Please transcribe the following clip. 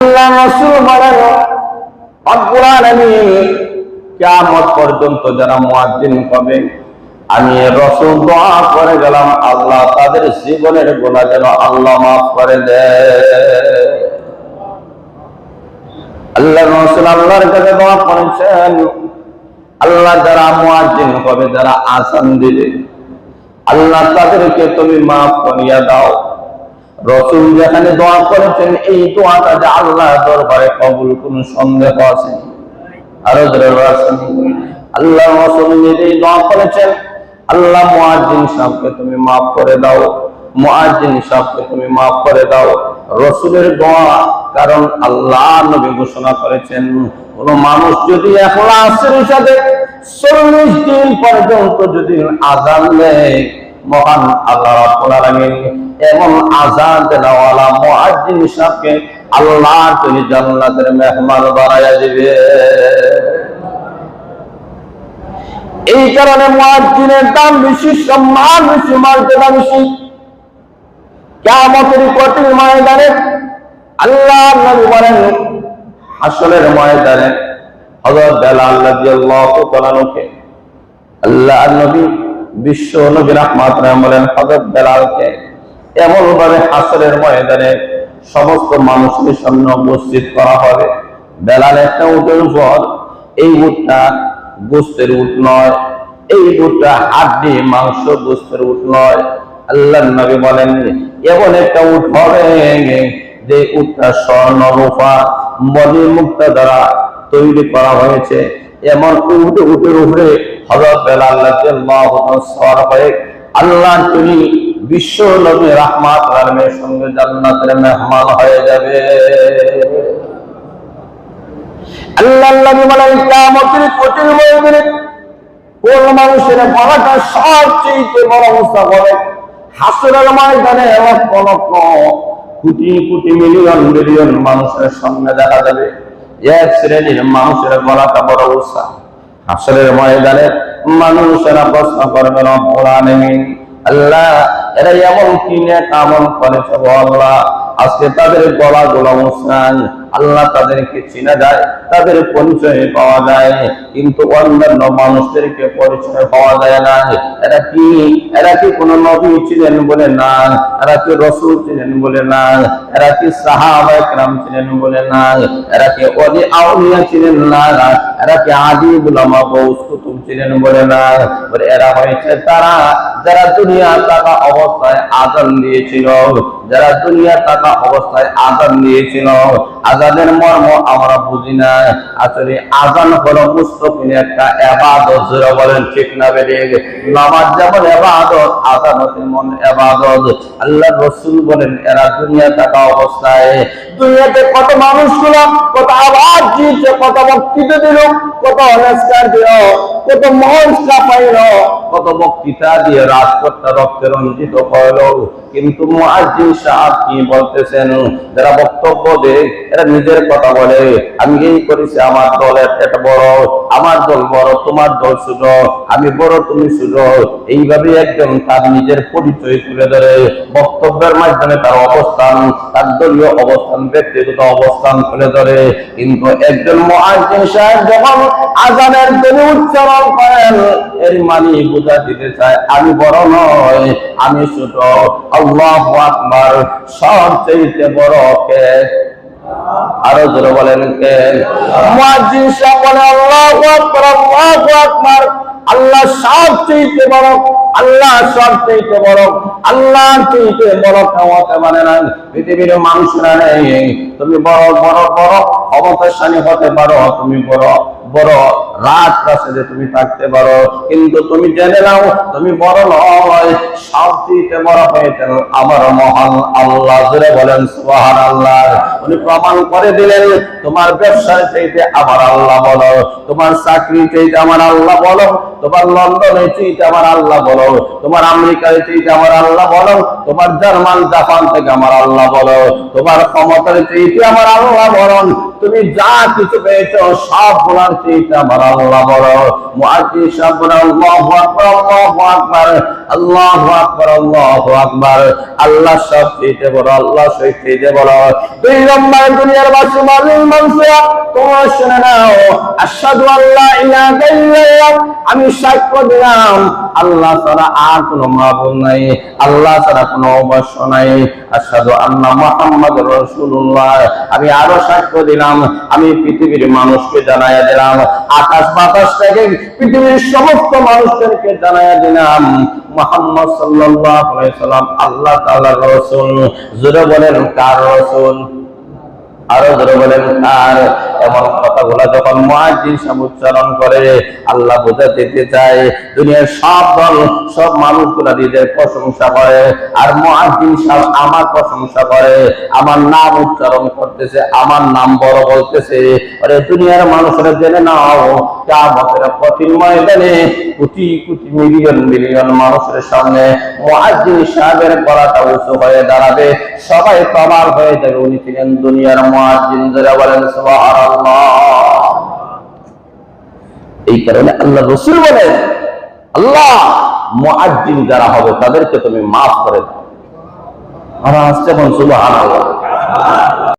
আল্লাহ রাসূল বলেন রব্বুল আলামিন কিয়ামত পর্যন্ত যারা মুয়াজ্জিন হবে আমি রাসূল দোয়া করে গেলাম আল্লাহ তাদের জীবনের গুনাহ যেন আল্লাহ মাফ করে দেয়। আল্লাহ রাসূল আল্লাহর কাছে দোয়া করেছেন আল্লাহ যারা মুয়াজ্জিন হবে যারা আযান দিবে আল্লাহ তাদেরকে তুমি মাফ করিয়া দাও। রাসূল যেখানে দোয়া করেছেন এই দোয়াটা যে আল্লাহর দরবারে কবুল কোনো সন্দেহ আছে? আরো জোরে বলেন আল্লাহ রাসূল নিজেই দোয়া করেছেন আল্লাহ মুয়াজ্জিন সাহেবকে তুমি মাফ করে দাও, মুয়াজ্জিন সাহেবকে তুমি মাফ করে দাও। রাসূলের দোয়া, কারণ আল্লাহ নবী ঘোষণা করেছেন কোন মানুষ যদি ইখলাসের সাথে 40 দিন পর্যন্ত যদি আযান দেয় মহান আল্লাহ রাব্বুল আলামিন এমন আযান দেওয়ালা মুয়াজ্জিন সাহেবকে আল্লাহ তুমি জান্নাতের মেহমান বানায়া দিবে। এই কারণে মুয়াজ্জিনের দাম বেশি, সম্মান বেশি, মর্যাদা বেশি। কিয়ামতের কঠিন ময়দানে আল্লাহ নবী বলেন হাসরের ময়দানে হযরত বেলাল রাদিয়াল্লাহু তাআলা কে আল্লাহ নবী বিশ্ব নবী রাহমাতুল্লাহ আলাইহি বলেন হযরত বেলালকে এমন ভাবে হাসরের ময়দানে সমস্ত মানুষের সামনে উপস্থিত করা হবে। বেলাল একটা উটের উপর, এই উটটা গোশতের উট নয়, এই উটটা হাড্ডি মাংস গোশতের উট নয়। আল্লাহর নবী বলেন এমন একটা উট হবে যে উটটা স্বর্ণ রূপা মণি মুক্তা দ্বারা তৈরি করা হয়েছে। এমন উটের উপরে হযরত বেলাল রাদিয়াল্লাহু তাআলা সওয়ার হয়ে আল্লাহ তুমি বিশ্ব নবী রাহমাতুল আলামিনের সঙ্গে জান্নাতের মেহমান হয়ে যাবে। আল্লাহর নবী বলেন কিয়ামতের কঠিন ময়দানে কোন মানুষের বড়টা সবচেয়ে বড় অবস্থা হবে হাসরের ময়দানে লক্ষ লক্ষ কোটি কোটি মিলিয়ন মিলিয়ন মানুষের সামনে দেখা যাবে। এক শ্রেণীর মানুষের গলাটা বড় অবস্থা হাসরের ময়দানে মানুষেরা প্রশ্ন করবে রব্বুল আলামিন আল্লাহ এরা এমন কি নেক আমল করেছে আল্লাহ আজকে তাদের গলা গোলা মুসকান আল্লাহ তাদেরকে চিনা যায়, তাদের পরিচয় পাওয়া যায়, কিন্তু অন্যান্য মানুষদেরকে পরিচয় পাওয়া যায় না। এরা কি কোন নবী ছিলেন বলে না, এরা কি রাসূল ছিলেন বলে না, এরা কি সাহাবায়ে কেরাম ছিলেন বলে না, এরা কি ওলি আউলিয়া ছিলেন না, এরা কি আদি উলামা গৌস কুতুব ছিলেন বলে না, বলে এরা হয়েছে তারা যারা দুনিয়া থাকা অবস্থায় আযান দিয়েছিল, যারা দুনিয়া থাকা অবস্থায় আযান দিয়েছিল। আযানের মর্ম আমরা বুঝি না, আসলে আযান হলো মুস্তাকিল একটা ইবাদত। যারা বলেন ঠিক না বেঠিক? নামাজ যেমন ইবাদত, আযান তেমন ইবাদত। আল্লাহর রাসূল বলেন এরা দুনিয়া থাকা অবস্থায় দুনিয়াতে কত মানুষগুলো কত আওয়াজ দিয়েছে, কত বক্তৃতা দিল, কত অনুষ্ঠান দিল, কত মঞ্চ কাঁপাইল, কত বক্তৃতা দিয়ে রাজপথটা রক্তে রঞ্জিত করলো, কিন্তু মুয়াজ্জিন সাহেব কি বলতেছেন? যারা বক্তব্য দেয় এরা নিজের কথা বলে, আমি এই করেছি, আমার দল এত বড়, আমার দল বড়, তোমার দল ছোট, আমি বড় তুমি ছোট, এইভাবে একজন তার নিজের পরিচয় তুলে ধরে বক্তব্যের মাধ্যমে তার অবস্থান, তার দলীয় অবস্থান, ব্যক্তিগত অবস্থান তুলে ধরে। কিন্তু একজন মুয়াজ্জিন সাহেব যখন আযানের ধ্বনি উচ্চারণ করেন এর মানে বুঝা দিতে চায় আমি বড় নয়, আমি ছোট। আল্লাহু আকবার, সবচেয়ে বড় কে? আরো জোরে বলেন কে? মুয়াজ্জিন সাহেব বলে আল্লাহু আকবার, আল্লাহু আকবার, আল্লাহ সবচেয়ে বড়, আল্লাহ সবচেয়ে বড়, আল্লাহ থেকে বড় হতে পারে না পৃথিবীর মানুষরা নেই। তুমি বড় বড় বড় ক্ষমতাশালী হতে পারো, তুমি বড় বড় রাজপ্রাসাদে তুমি থাকতে পারো, কিন্তু তুমি জেনে নাও তুমি বড় নয়, সবচেয়ে বড় হয়েছেন আমার মহান আল্লাহ। জোরে বলেন সুবহানাল্লাহ। উনি প্রমাণ করে দিলেন তোমার ব্যবসায় চাইতে আমার আল্লাহ বলো, তোমার চাকরি চাইতে আমার আল্লাহ বলো, তোমার লন্ডনে চাইতে আমার আল্লাহ বলো, তোমার আমেরিকায় চাইতে আমার আল্লাহ বলো, তোমার জার্মান জাপান থেকে আমার আল্লাহ বলো, তোমার ক্ষমতার চাইতে আমার আল্লাহ বলো, তুমি যা কিছু পেয়েছো সব গুলার চাইতে আমার আল্লাহ বলো। মুয়াজ্জিন সাহেব বলে আল্লাহু আকবার, আল্লাহু আকবার, আল্লাহু আকবার, আল্লাহু আকবার। আল্লাহ সবচেয়ে বড়, আল্লাহ সবচেয়ে বড়। দুই নম্বর দুনিয়ার বাসী মালিক মানুষরা তোমরা শুনে নাও, আশহাদু আল্লা ইলাহা ইল্লাল্লাহ, আমি সাক্ষ্য দিলাম আল্লাহ ছাড়া আর কোনো মাবুদ নাই, আল্লাহ ছাড়া কোনো উপাস্য নাই। আশহাদু আন্না মুহাম্মাদুর রাসূলুল্লাহ, আমি আরো সাক্ষ্য দিলাম, আমি পৃথিবীর মানুষকে জানাইয়া দিলাম, আকাশ বাতাস থেকে পৃথিবীর সমস্ত মানুষদেরকে জানাইয়া দিলাম মুহাম্মদ সাল্লাল্লাহু আলাইহি সাল্লাম আল্লাহ তাআলার রাসূল। জোরে বলেন কার রাসূল? আরো জোরে বলেন কার? এমন কথাগুলো যখন মুয়াজ্জিন সাহেব উচ্চারণ করে, আল্লাহ বোঝাতে দিতে চায় দুনিয়ার সব দল, সব মানুষগুলো নিজের প্রশংসা করে, আর মুয়াজ্জিন সাহেব আমার প্রশংসা করে, আমার নাম উচ্চারণ করতেছে, আমার নাম বড় বলতেছে। আরে দুনিয়ার মানুষরা জেনে নাও, কিয়ামতের কঠিন ময়দানে কোটি কোটি মিলিয়ন মিলিয়ন মানুষের সামনে মুয়াজ্জিন সাহেবের গলাটা উঁচু হয়ে দাঁড়াবে, সবাই প্রমাণ হয়ে যাবে উনি ছিলেন দুনিয়ার মুয়াজ্জিন। যারা বলেন সুবহানাল্লাহ। এই কারণে আল্লাহ রাসূল বলেন, আল্লাহ মুয়াজ্জিন যারা হবে তাদেরকে তুমি মাফ করে দাও। আর আসছে বল সুবহানাল্লাহ।